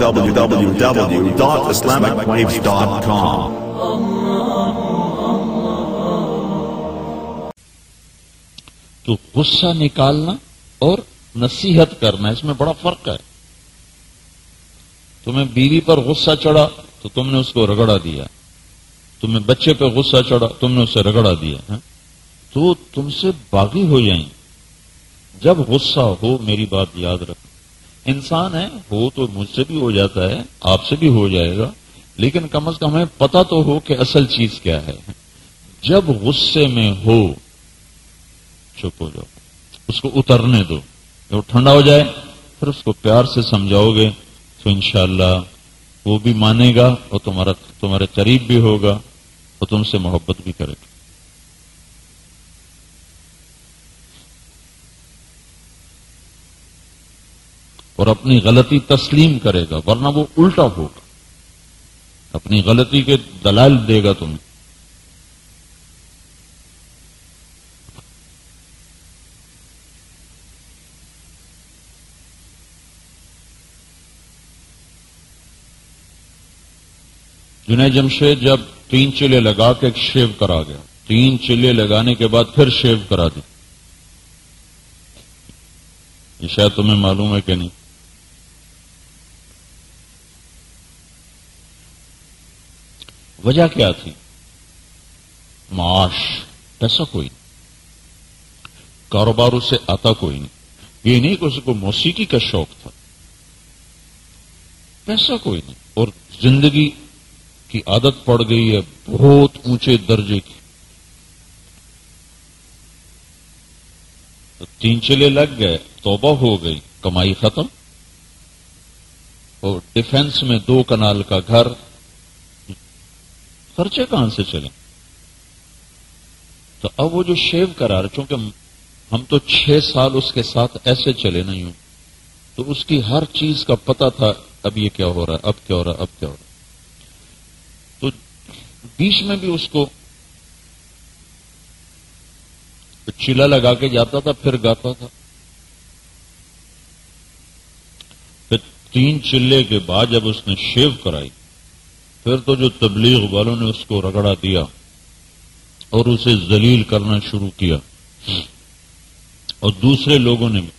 www.islamicwaves.com. تو غصہ نکالنا اور نصیحت کرنا، اس میں بڑا فرق ہے۔ تمہیں بیوی پر غصہ چڑھا تو تم نے اس کو رگڑا دیا، تمہیں بچے پہ غصہ چڑھا تم نے اسے رگڑا دیا، تو تم سے باغی ہو جائیں۔ جب غصہ ہو، میری بات یاد رکھ، انسان ہے ہو تو مجھ سے بھی ہو جاتا ہے، آپ سے بھی ہو جائے گا، لیکن کم از کم ہمیں پتہ تو ہو کہ اصل چیز کیا ہے۔ جب غصے میں ہو چپ ہو جاؤ، اس کو اترنے دو، جب ٹھنڈا ہو جائے پھر اس کو پیار سے سمجھاؤ گے تو انشاءاللہ وہ بھی مانے گا اور تمہارے قریب بھی ہوگا اور تم سے محبت بھی کرے گا۔ اور اپنی غلطی تسلیم کرے گا، ورنہ وہ الٹا ہوگا، اپنی غلطی کے دلائل دے گا تمہیں۔ جنید جمشید جب 3 چلے لگا کے شیو کرا گیا، 3 چلے لگانے کے بعد پھر شیو کرا دی، یہ شاید تمہیں معلوم ہے کہ نہیں؟ وجہ کیا تھی؟ معاش، پیسہ کوئی نہیں، کاروبار اسے آتا کوئی نہیں، یہ نہیں کہ اس کو موسیقی کا شوق تھا، پیسہ کوئی نہیں، اور زندگی کی عادت پڑ گئی ہے بہت اونچے درجے کی۔ تو 3 چلے لگ گئے، توبہ ہو گئی، کمائی ختم، اور ڈیفنس میں 2 کنال کا گھر، خرچے کہاں سے چلیں؟ تو اب وہ جو شیو کرا رہے، چونکہ ہم تو 6 سال اس کے ساتھ ایسے چلے نہیں ہوں، تو اس کی ہر چیز کا پتہ تھا، اب یہ کیا ہو رہا ہے، اب کیا ہو رہا ہے، اب کیا ہو رہا ہے۔ تو بیچ میں بھی اس کو چیلا لگا کے جاتا تھا، پھر گاتا تھا۔ پھر 3 چلے کے بعد جب اس نے شیو کرائی، پھر تو جو تبلیغ والوں نے اس کو رگڑا دیا اور اسے ذلیل کرنا شروع کیا، اور دوسرے لوگوں نے بھی۔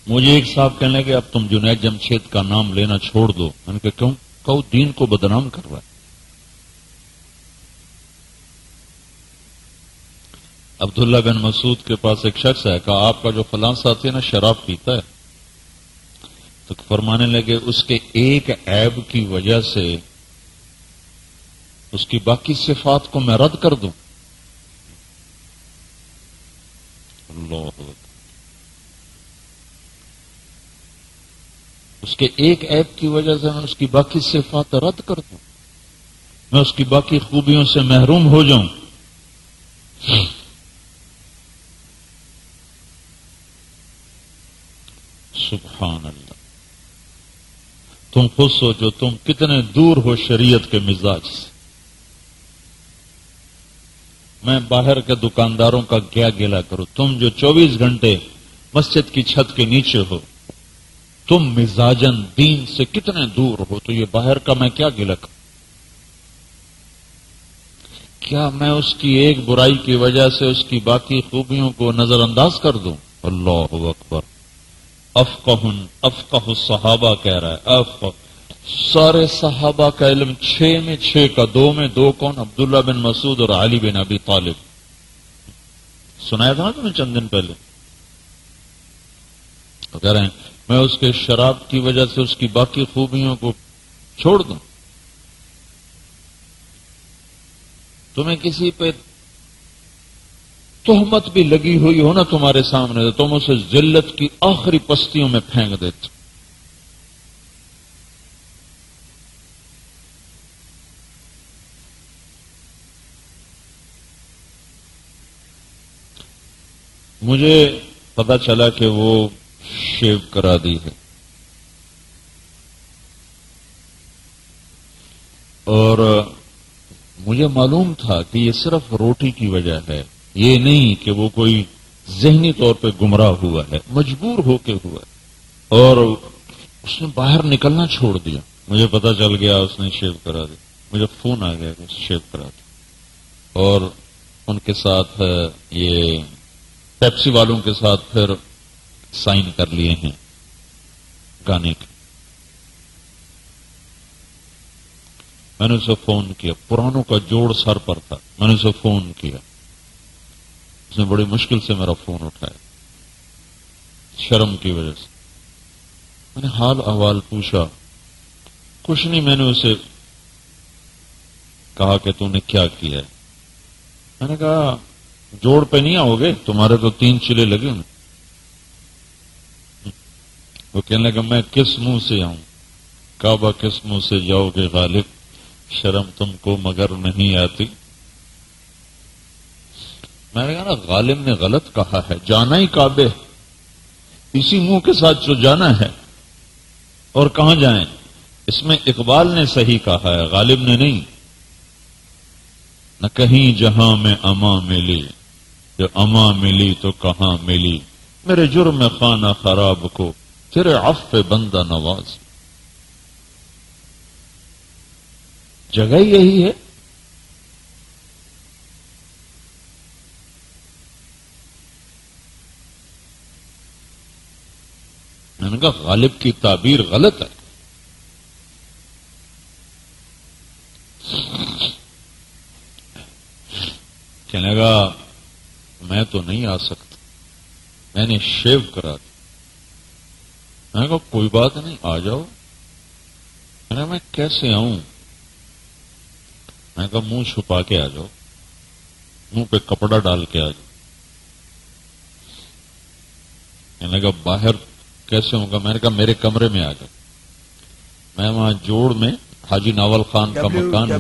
مجھے ایک صاحب کہنے لگے اب تم جنید جمشید کا نام لینا چھوڑ دو، میں نے کہا کیوں؟ کہو دین کو بدنام کر رہا ہے۔ عبداللہ بن مسعود کے پاس ایک شخص ہے، کہا آپ کا جو فلاں ساتھی ہے نا شراب پیتا ہے، تو فرمانے لگے اس کے ایک عیب کی وجہ سے اس کی باقی صفات کو میں رد کر دوں؟ اللہ اکبر۔ اس کے ایک عیب کی وجہ سے میں اس کی باقی صفات رد کر دوں، میں اس کی باقی خوبیوں سے محروم ہو جاؤں؟ سبحان اللہ۔ تم خود سوچو تم کتنے دور ہو شریعت کے مزاج سے۔ میں باہر کے دکانداروں کا کیا گلہ کروں، تم جو 24 گھنٹے مسجد کی چھت کے نیچے ہو، تم مزاجن دین سے کتنے دور ہو، تو یہ باہر کا میں کیا گلہ کروں؟ کیا میں اس کی ایک برائی کی وجہ سے اس کی باقی خوبیوں کو نظر انداز کر دوں؟ اللہ اکبر۔ افقہ صحابہ کہہ رہا ہے، افقہ سارے صحابہ کا علم 6 میں 6 کا 2 میں 2 کون؟ عبداللہ بن مسعود اور علی بن ابی طالب۔ سنایا تھا نا تمہیں چند دن پہلے؟ تو کہہ رہے ہیں میں اس کے شراب کی وجہ سے اس کی باقی خوبیوں کو چھوڑ دوں؟ تمہیں کسی پہ تہمت بھی لگی ہوئی ہو نا تمہارے سامنے، تو تم اسے ذلت کی آخری پستیوں میں پھینک دیتے۔ مجھے پتا چلا کہ وہ شیو کرا دی ہے، اور مجھے معلوم تھا کہ یہ صرف روٹی کی وجہ ہے، یہ نہیں کہ وہ کوئی ذہنی طور پہ گمراہ ہوا ہے، مجبور ہو کے ہوا ہے، اور اس نے باہر نکلنا چھوڑ دیا. مجھے پتا چل گیا اس نے شیو کرا دیا. مجھے فون آ گیا کہ شیو کرا دیا، اور ان کے ساتھ یہ پیپسی والوں کے ساتھ پھر سائن کر لیے ہیں گانے کے. میں نے اسے فون کیا، پرانوں کا جوڑ سر پر تھا. میں نے اسے فون کیا، اس نے بڑی مشکل سے میرا فون اٹھایا، شرم کی وجہ سے. میں نے حال احوال پوچھا، کچھ نہیں. میں نے اسے کہا کہ تم نے کیا کیا ہے. میں نے کہا جوڑ پہ نہیں آؤ گے، تمہارے تو 3 چلے لگے ہوئے. وہ کہنے لگا میں کس منہ سے آؤں؟ کعبہ کس منہ سے جاؤ گے غالب، شرم تم کو مگر نہیں آتی. میں نے کہا نا غالب نے غلط کہا ہے، جانا ہی کعبے، اسی منہ کے ساتھ جو جانا ہے. اور کہاں جائیں؟ اس میں اقبال نے صحیح کہا ہے، غالب نے نہیں. نہ کہیں جہاں میں اما ملی، جو اما ملی تو کہاں ملی، میرے جرم خانہ خراب کو تیرے عفو بندہ نواز. جگہ یہی ہے. میں نے کہا غالب کی تعبیر غلط ہے. کہنے لگا میں تو نہیں آ سکتا، میں نے شیو کرا دی. میں نے کہا کوئی بات نہیں، آ جاؤ. میں نے کہا میں کیسے آؤں؟ میں نے کہا منہ چھپا کے آ جاؤ، منہ پہ کپڑا ڈال کے آ جاؤ. میں نے کہا باہر کیسے ہوں گا؟ میں نے کہا میرے کمرے میں آ جاؤ. میں وہاں جوڑ میں حاجی ناول خان کا مکان ہے،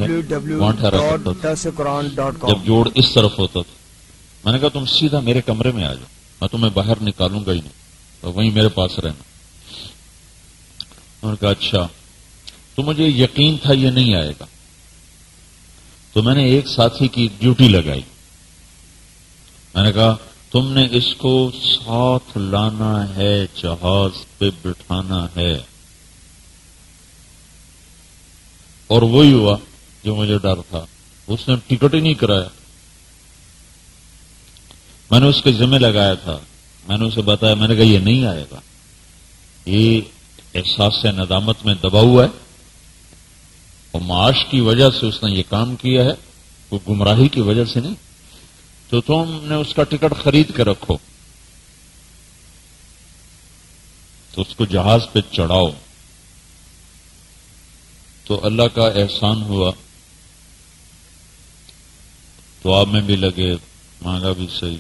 وہاں ٹھہرا کرتا تھا جب جوڑ اس طرف ہوتا تھا. میں نے کہا تم سیدھا میرے کمرے میں آ جاؤ، میں تمہیں باہر نکالوں گا ہی نہیں، تو وہیں میرے پاس رہنا. انہوں نے کہا اچھا. تو مجھے یقین تھا یہ نہیں آئے گا، تو میں نے ایک ساتھی کی ڈیوٹی لگائی. میں نے کہا تم نے اس کو ساتھ لانا ہے، جہاز پہ بٹھانا ہے. اور وہی ہوا جو مجھے ڈر تھا، اس نے ٹکٹ ہی نہیں کرایا. میں نے اس کے ذمہ لگایا تھا، میں نے اسے بتایا، میں نے کہا یہ نہیں آئے گا، یہ احساس سے ندامت میں دبا ہوا ہے، اور معاش کی وجہ سے اس نے یہ کام کیا ہے، وہ گمراہی کی وجہ سے نہیں. تو تم نے اس کا ٹکٹ خرید کے رکھو، تو اس کو جہاز پہ چڑھاؤ. تو اللہ کا احسان ہوا، دعا میں بھی لگے، مانگا بھی صحیح.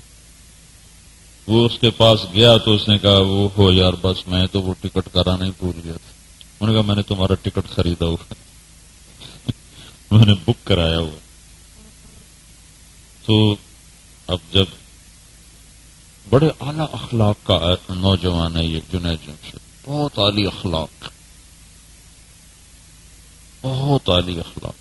وہ اس کے پاس گیا تو اس نے کہا وہ ہو یار بس میں تو وہ ٹکٹ کرانا ہی بھول گیا تھا. انہوں نے کہا میں نے تمہارا ٹکٹ خریدا ہوا میں نے بک کرایا ہوا. تو اب جب بڑے اعلی اخلاق کا نوجوان ہے یہ جنید جمشید، بہت اعلی اخلاق، بہت اعلی اخلاق.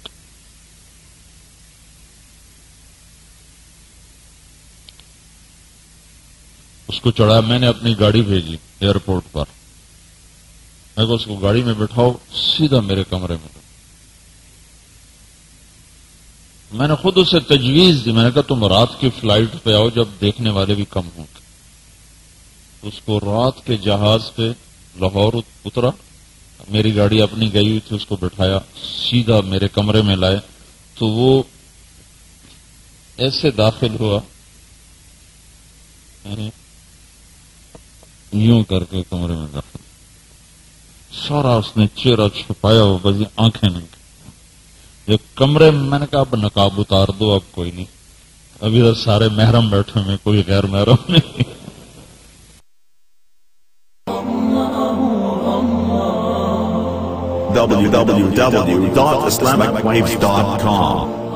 اس کو چڑھا، میں نے اپنی گاڑی بھیجی ایئرپورٹ پر. میں کو اس کو گاڑی میں بٹھاؤ، سیدھا میرے کمرے میں. میں نے خود اسے تجویز دی، میں نے کہا تم رات کی فلائٹ پہ آؤ جب دیکھنے والے بھی کم ہوں گے. اس کو رات کے جہاز پہ لاہور اترا، میری گاڑی اپنی گئی ہوئی تھی، اس کو بٹھایا، سیدھا میرے کمرے میں لائے. تو وہ ایسے داخل ہوا، یوں کر کے کمرے میں داخل، سارا اس نے چہرہ چھپایا ہوا، بس یہ آنکھیں نہیں. یہ کمرے میں نے کہا اب نقاب اتار دو، اب کوئی نہیں، ابھی ادھر سارے محرم بیٹھے ہوئے، کوئی غیر محرم نہیں. www.islamicwaves.com